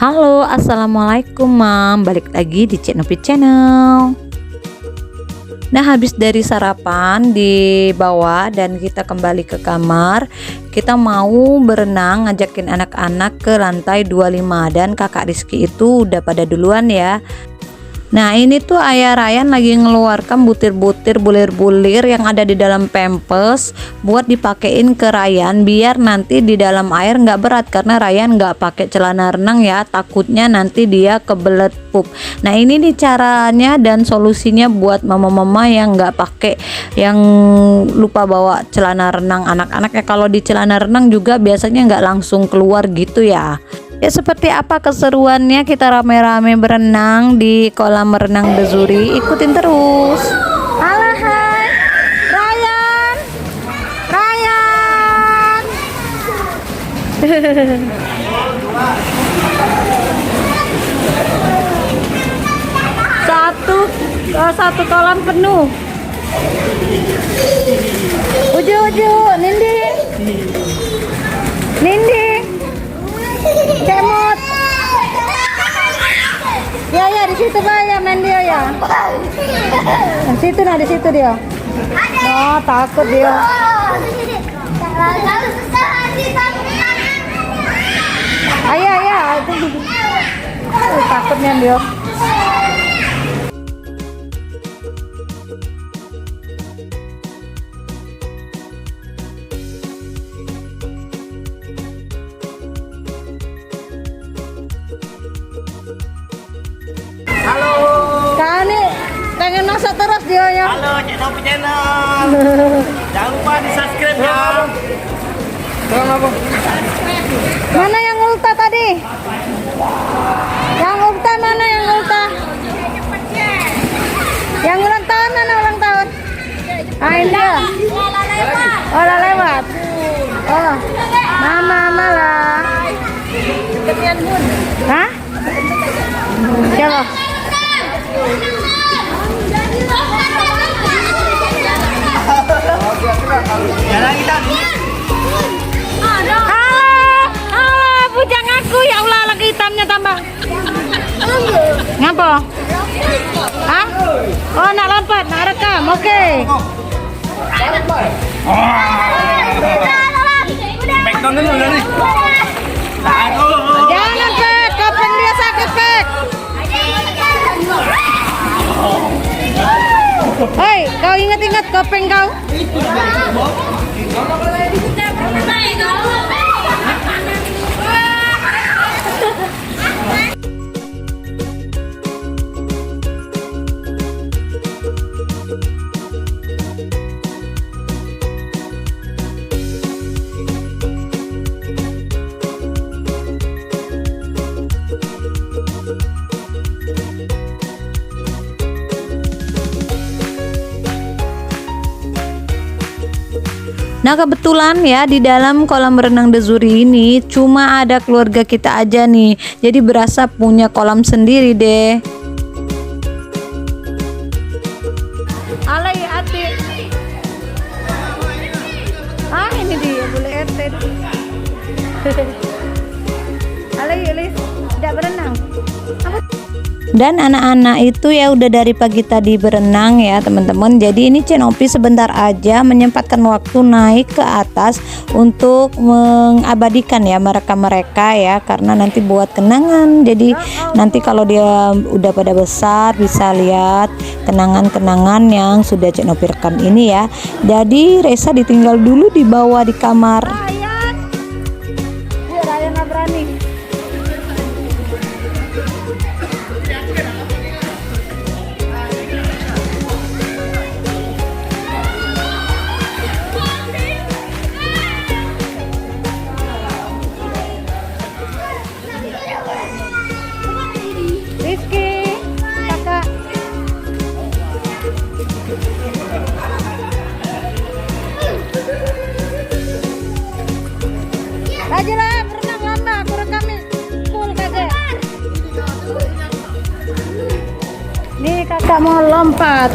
Halo, assalamualaikum mam. Balik lagi di Ceknopi Channel. Nah, habis dari sarapan di bawah dan kita kembali ke kamar. Kita mau berenang, ngajakin anak-anak ke lantai 25 dan kakak Rizky itu udah pada duluan ya. Nah, ini tuh ayah Ryan lagi ngeluarkan butir-butir bulir-bulir yang ada di dalam pampers buat dipakein ke Ryan biar nanti di dalam air nggak berat, karena Ryan nggak pakai celana renang ya, takutnya nanti dia kebelet pup. Nah, ini nih caranya dan solusinya buat mama-mama yang nggak pakai, yang lupa bawa celana renang anak-anaknya. Kalau di celana renang juga biasanya nggak langsung keluar gitu ya. Ya, seperti apa keseruannya kita rame-rame berenang di kolam renang Dezuri? Ikutin terus. Halo, hai Ryan, Ryan. Satu kolam penuh. Uju, Ninding, Ninding. Cemot. Ya di situ banyak main dia ya. Di situ nah, di situ dia. Oh, takut dia. Ayah. Takutnya dia. Halo. Kau nih pengen masuk terus dia ya. Halo, Ceknopi Channel. Jangan lupa di subscribe ya. Mana yang ulta tadi? Yang ulta mana yang ulta? Yang ulang tahun mana ulang tahun? Ah, ini dia. Oh, lah lewat. Oh, mama malah. Hah? Coba. Jalan kita. Halo, bujang aku ya Allah, lagi hitamnya tambah. Ngapa? Hah? Oh, nak lompat, nak rekam, oke. McDonald udah nih. Jangan pek, kopeng dia sakit pek. Hei, kau ingat-ingat kopeng kau. Nah, kebetulan ya di dalam kolam renang Dezuri ini cuma ada keluarga kita aja nih. Jadi berasa punya kolam sendiri deh. Alay hati. Ah, ini dia boleh RT. Alay, tidak berenang. Dan anak-anak itu ya udah dari pagi tadi berenang ya teman-teman. Jadi ini Ceknopi sebentar aja menyempatkan waktu naik ke atas untuk mengabadikan ya mereka ya, karena nanti buat kenangan. Jadi nanti kalau dia udah pada besar bisa lihat kenangan-kenangan yang sudah Ceknopi rekam ini ya. Jadi Resa ditinggal dulu di bawah di kamar. Ryan nggak berani. Rizky, kakak. Rajulah berenang lama, aku rekamin full kakak. Nih kakak mau lompat.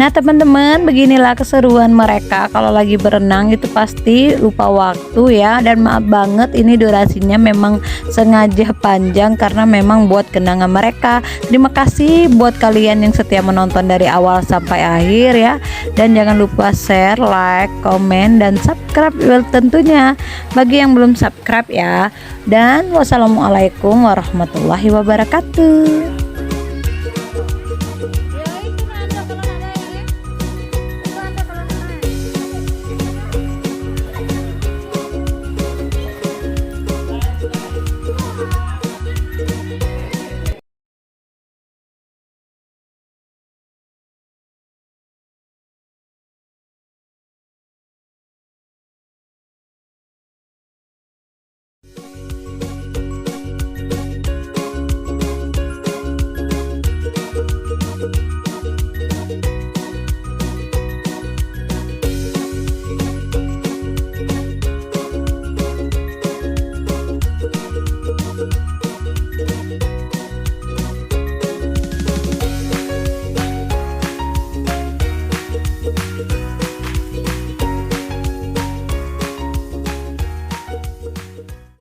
Nah teman-teman, beginilah keseruan mereka kalau lagi berenang, itu pasti lupa waktu ya. Dan maaf banget ini durasinya memang sengaja panjang karena memang buat kenangan mereka. Terima kasih buat kalian yang setia menonton dari awal sampai akhir ya. Dan jangan lupa share, like, komen, dan subscribe tentunya bagi yang belum subscribe ya. Dan wassalamualaikum warahmatullahi wabarakatuh.